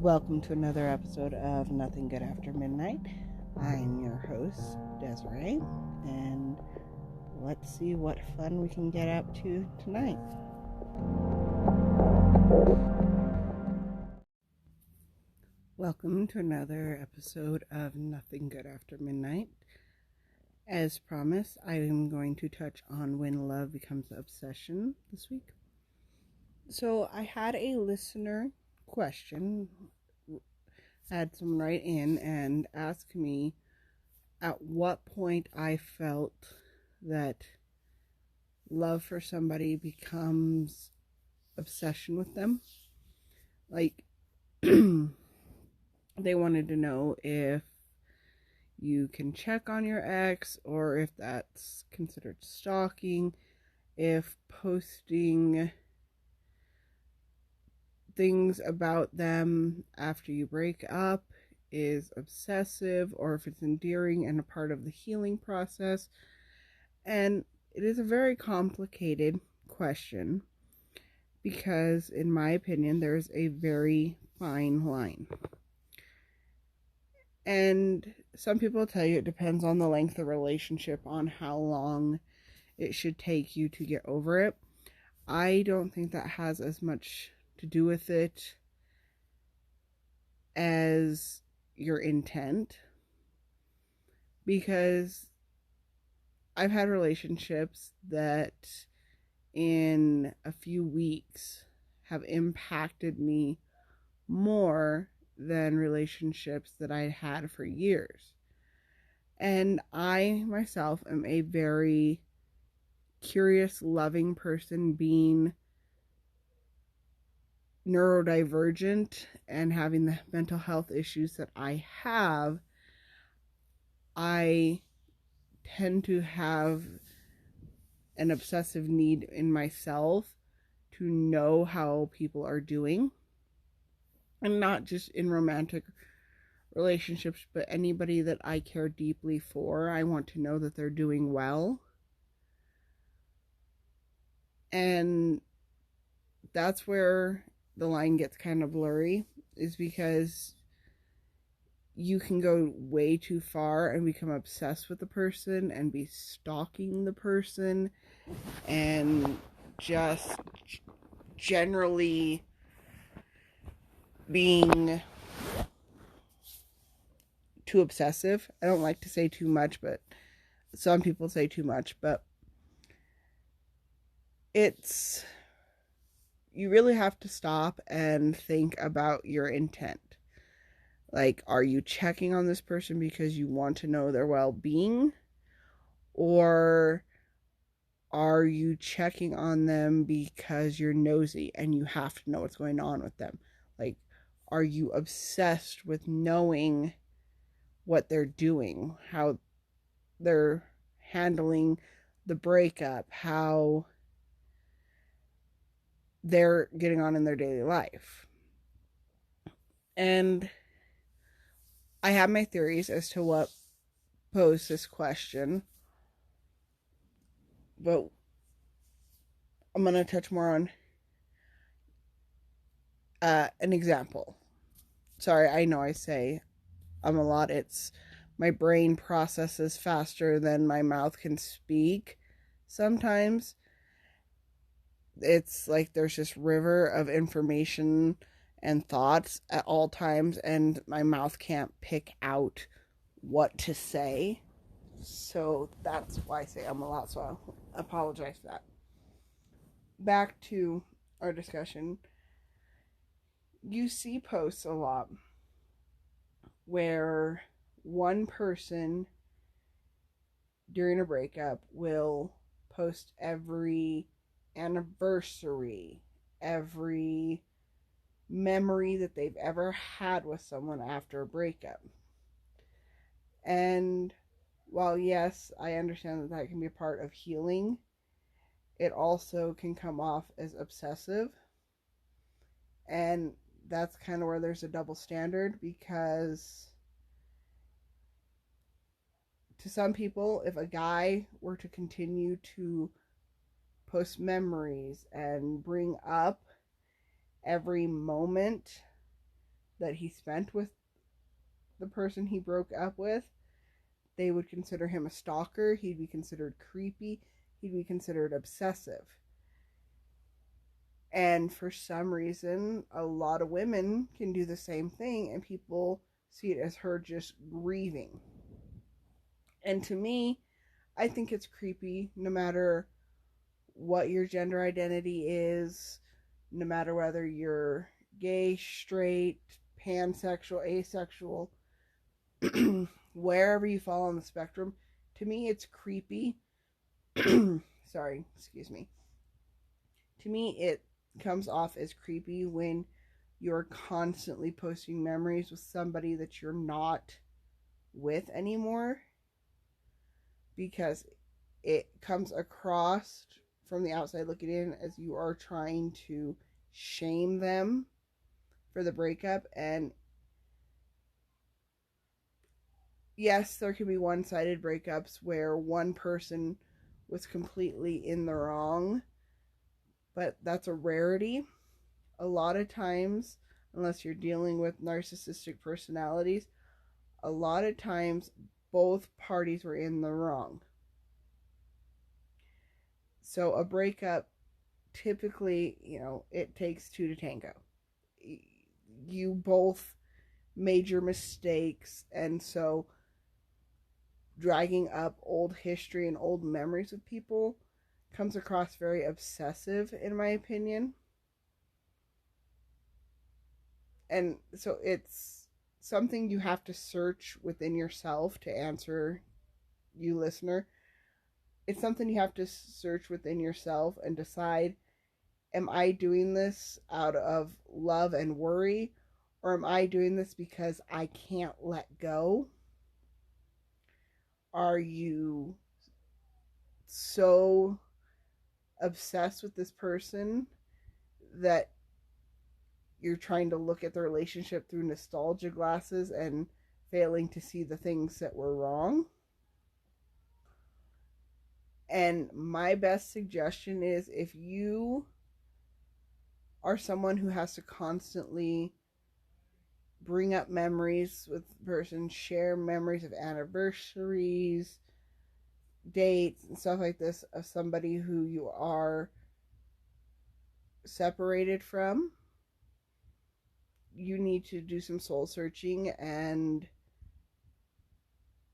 Welcome to another episode of Nothing Good After Midnight. I'm your host, Desiree, and let's see what fun we can get up to tonight. Welcome to another episode of Nothing Good After Midnight. As promised, I am going to touch on when love becomes an obsession this week. So I had a listener question, had someone write in and ask me at what point I felt that love for somebody becomes obsession with them. Like, they wanted to know if you can check on your ex or if that's considered stalking, if posting things about them after you break up is obsessive, or if it's endearing and a part of the healing process. And it is a very complicated question because, in my opinion, there's a very fine line. And some people tell you it depends on the length of relationship, on how long it should take you to get over it. I don't think that has as much to do with it as your intent, because I've had relationships that in a few weeks have impacted me more than relationships that I had for years. And I myself am a very curious, loving person, being neurodivergent and having the mental health issues that I have. I tend to have an obsessive need in myself to know how people are doing, and not just in romantic relationships, but anybody that I care deeply for. I want to know that they're doing well. And that's where the line gets kind of blurry, is because you can go way too far and become obsessed with the person and be stalking the person and just generally being too obsessive. I don't like to say too much, but some people say too much, but you really have to stop and think about your intent. Like, are you checking on this person because you want to know their well-being? Or are you checking on them because you're nosy and you have to know what's going on with them? Like, are you obsessed with knowing what they're doing, how they're handling the breakup, how they're getting on in their daily life? And I have my theories as to what posed this question, but I'm going to touch more on an example. Sorry, I know I say a lot. It's my brain processes faster than my mouth can speak sometimes. It's like there's this river of information and thoughts at all times, and my mouth can't pick out what to say. So that's why I say I'm a lot, so I apologize for that. Back to our discussion. You see posts a lot where one person during a breakup will post every anniversary, every memory that they've ever had with someone after a breakup. And while yes, I understand that can be a part of healing, it also can come off as obsessive. And that's kind of where there's a double standard, because to some people, if a guy were to continue to post memories and bring up every moment that he spent with the person he broke up with, they would consider him a stalker. He'd be considered creepy. He'd be considered obsessive. And for some reason, a lot of women can do the same thing, and people see it as her just grieving. And to me, I think it's creepy no matter what your gender identity is, no matter whether you're gay, straight, pansexual, asexual, wherever you fall on the spectrum. To me, it's creepy. Sorry, excuse me. To me, it comes off as creepy when you're constantly posting memories with somebody that you're not with anymore, because it comes across from the outside looking in as you are trying to shame them for the breakup. And yes, there can be one-sided breakups where one person was completely in the wrong, but that's a rarity. A lot of times, unless you're dealing with narcissistic personalities, a lot of times both parties were in the wrong. So a breakup, typically, it takes two to tango. You both made your mistakes, and so dragging up old history and old memories with people comes across very obsessive, in my opinion. And so it's something you have to search within yourself to answer, you listener. It's something you have to search within yourself and decide, am I doing this out of love and worry, or am I doing this because I can't let go? Are you so obsessed with this person that you're trying to look at the relationship through nostalgia glasses and failing to see the things that were wrong? And my best suggestion is, if you are someone who has to constantly bring up memories with the person, share memories of anniversaries, dates, and stuff like this of somebody who you are separated from, you need to do some soul searching. And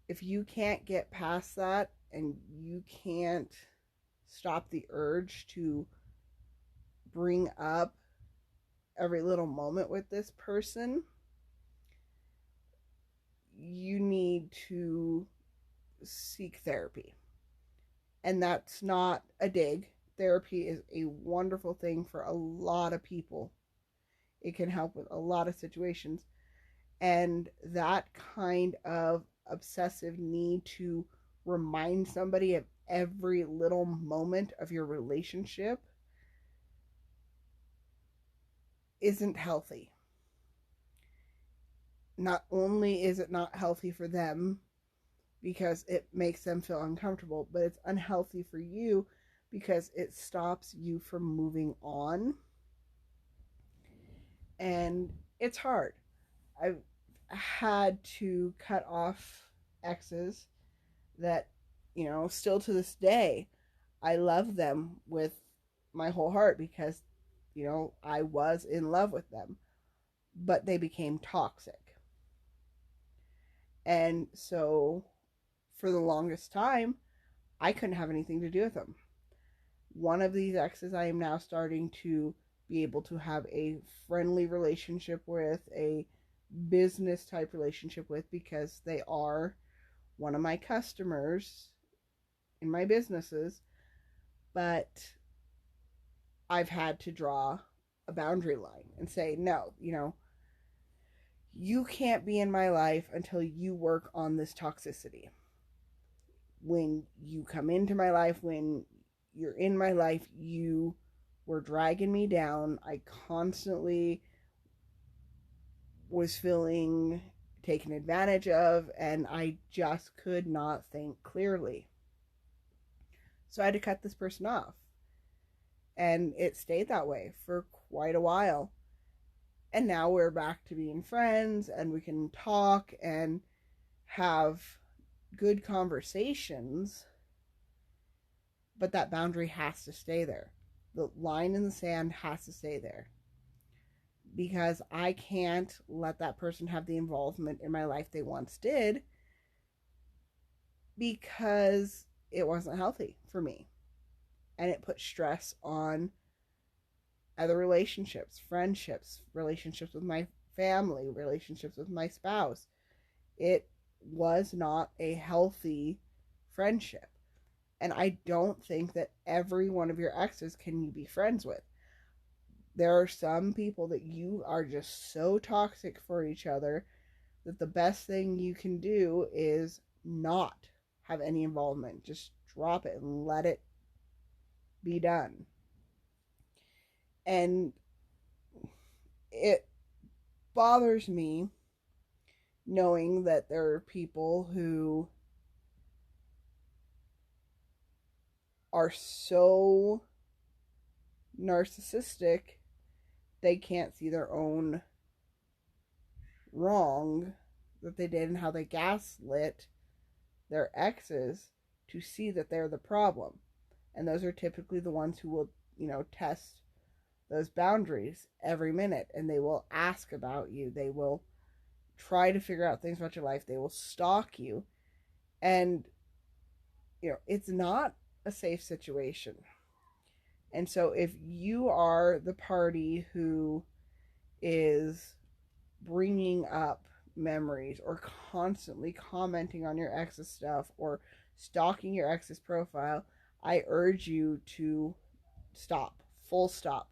if you can't get past that and you can't stop the urge to bring up every little moment with this person, you need to seek therapy. And that's not a dig. Therapy is a wonderful thing for a lot of people. It can help with a lot of situations. And that kind of obsessive need to remind somebody of every little moment of your relationship isn't healthy. Not only is it not healthy for them because it makes them feel uncomfortable, but it's unhealthy for you because it stops you from moving on. And it's hard. I've had to cut off exes that, still to this day, I love them with my whole heart because, I was in love with them, but they became toxic. And so for the longest time, I couldn't have anything to do with them. One of these exes I am now starting to be able to have a friendly relationship with, a business type relationship with, because they are one of my customers in my businesses. But I've had to draw a boundary line and say, no, you can't be in my life until you work on this toxicity. When you come into my life, when you're in my life, you were dragging me down. I constantly was feeling taken advantage of, and I just could not think clearly. So I had to cut this person off. And it stayed that way for quite a while. And now we're back to being friends, and we can talk and have good conversations, but that boundary has to stay there. The line in the sand has to stay there, because I can't let that person have the involvement in my life they once did, because it wasn't healthy for me. And it put stress on other relationships, friendships, relationships with my family, relationships with my spouse. It was not a healthy friendship. And I don't think that every one of your exes can you be friends with. There are some people that you are just so toxic for each other that the best thing you can do is not have any involvement. Just drop it and let it be done. And it bothers me knowing that there are people who are so narcissistic they can't see their own wrong that they did and how they gaslit their exes to see that they're the problem. And those are typically the ones who will, test those boundaries every minute, and they will ask about you. They will try to figure out things about your life. They will stalk you. And, it's not a safe situation. And so if you are the party who is bringing up memories or constantly commenting on your ex's stuff or stalking your ex's profile, I urge you to stop. Full stop.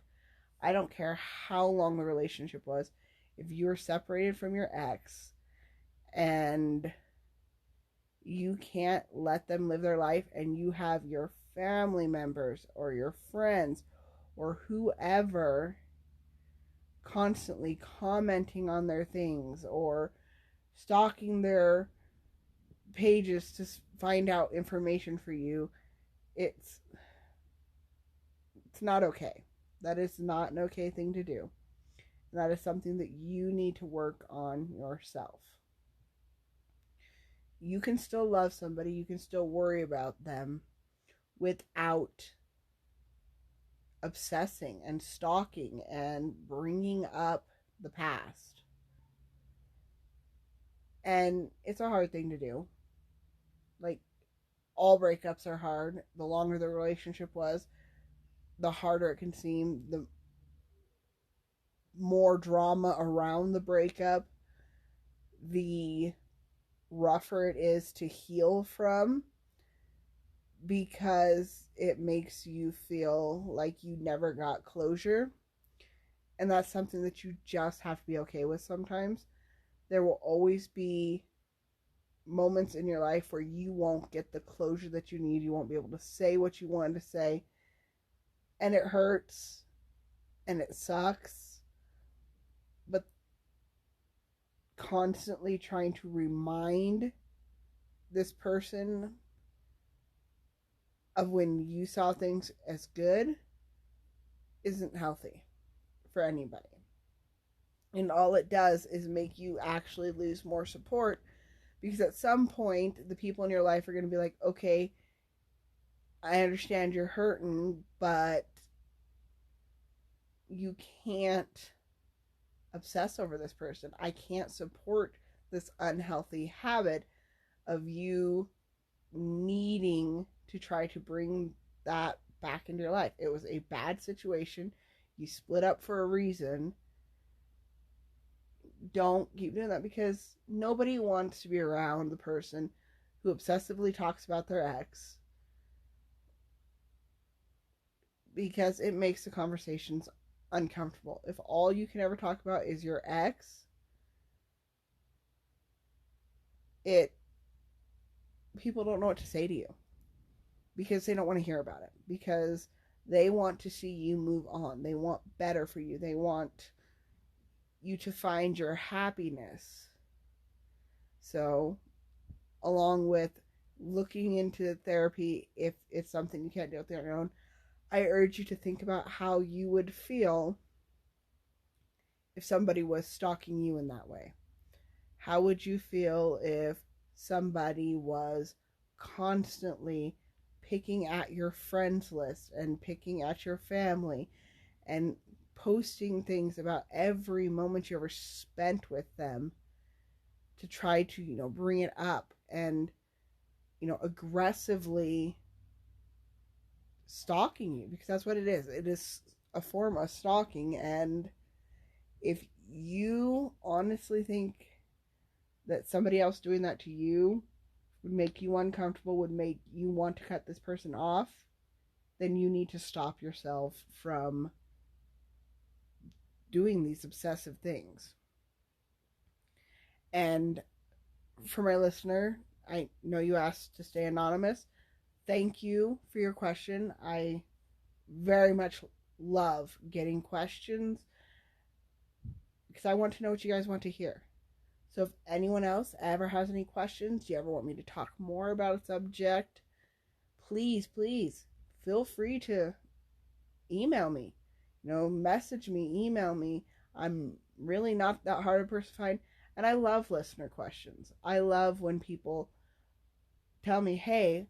I don't care how long the relationship was. If you're separated from your ex and you can't let them live their life, and you have your family members or your friends or whoever constantly commenting on their things or stalking their pages to find out information for you, it's not okay. That is not an okay thing to do. And that is something that you need to work on yourself. You can still love somebody, you can still worry about them without obsessing and stalking and bringing up the past. And it's a hard thing to do. Like, all breakups are hard. The longer the relationship was, the harder it can seem, the more drama around the breakup, the rougher it is to heal from, because it makes you feel like you never got closure. And that's something that you just have to be okay with sometimes. There will always be moments in your life where you won't get the closure that you need. You won't be able to say what you wanted to say. And it hurts. And it sucks. But constantly trying to remind this person of when you saw things as good isn't healthy for anybody. And all it does is make you actually lose more support, because at some point the people in your life are going to be like, okay, I understand you're hurting, but you can't obsess over this person. I can't support this unhealthy habit of you needing to try to bring that back into your life. It was a bad situation. You split up for a reason. Don't keep doing that, because nobody wants to be around the person who obsessively talks about their ex, because it makes the conversations uncomfortable. If all you can ever talk about is your ex, people don't know what to say to you, because they don't want to hear about it, because they want to see you move on. They want better for you. They want you to find your happiness. So, along with looking into therapy, if it's something you can't deal with on your own, I urge you to think about how you would feel if somebody was stalking you in that way? How would you feel if somebody was constantly picking at your friends list and picking at your family and posting things about every moment you ever spent with them to try to, bring it up and, aggressively stalking you, because that's what it is. It is a form of stalking. And if you honestly think that somebody else doing that to you would make you uncomfortable, would make you want to cut this person off, then you need to stop yourself from doing these obsessive things. And for my listener, I know you asked to stay anonymous. Thank you for your question. I very much love getting questions because I want to know what you guys want to hear. So if anyone else ever has any questions, do you ever want me to talk more about a subject, please feel free to email me. Message me, email me. I'm really not that hard a person to find. And I love listener questions. I love when people tell me, hey,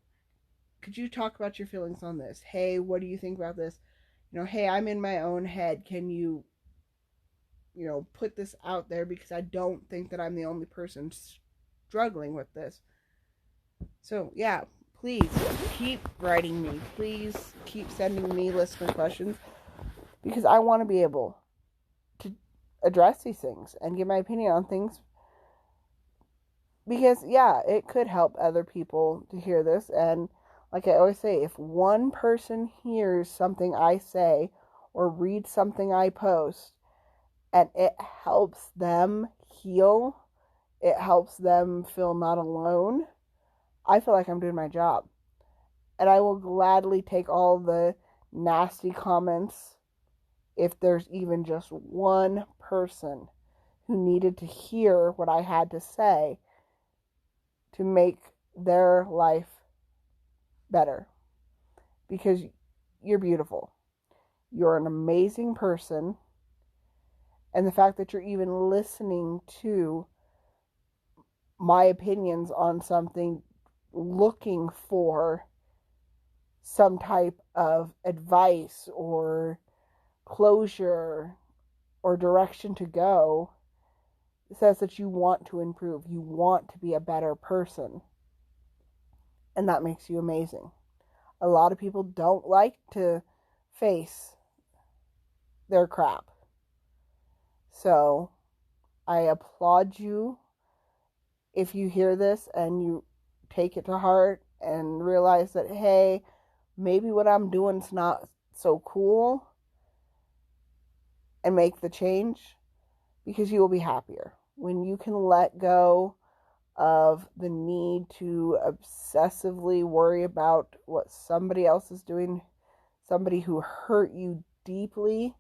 could you talk about your feelings on this? Hey, what do you think about this? Hey, I'm in my own head. Can you, put this out there, because I don't think that I'm the only person struggling with this. So, yeah, please keep writing me. Please keep sending me listener questions, because I want to be able to address these things and give my opinion on things. Because, yeah, it could help other people to hear this. And like I always say, if one person hears something I say or reads something I post and it helps them heal, it helps them feel not alone, I feel like I'm doing my job. And I will gladly take all the nasty comments if there's even just one person who needed to hear what I had to say to make their life better. Because you're beautiful. You're an amazing person. And the fact that you're even listening to my opinions on something, looking for some type of advice or closure or direction to go, says that you want to improve. You want to be a better person. And that makes you amazing. A lot of people don't like to face their crap. So I applaud you if you hear this and you take it to heart and realize that, hey, maybe what I'm doing is not so cool, and make the change, because you will be happier when you can let go of the need to obsessively worry about what somebody else is doing, somebody who hurt you deeply,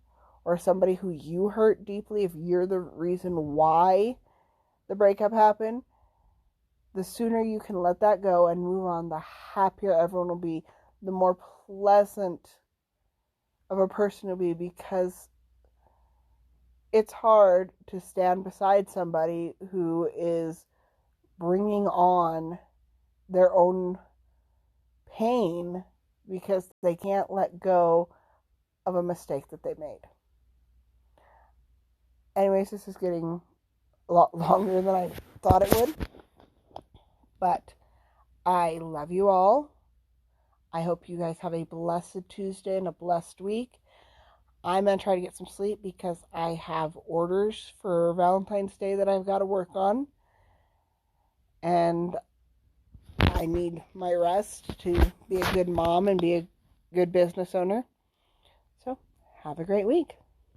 or somebody who you hurt deeply. If you're the reason why the breakup happened, the sooner you can let that go and move on, the happier everyone will be, the more pleasant of a person you'll be, because it's hard to stand beside somebody who is bringing on their own pain because they can't let go of a mistake that they made. Anyways, this is getting a lot longer than I thought it would. But I love you all. I hope you guys have a blessed Tuesday and a blessed week. I'm going to try to get some sleep because I have orders for Valentine's Day that I've got to work on. And I need my rest to be a good mom and be a good business owner. So, have a great week.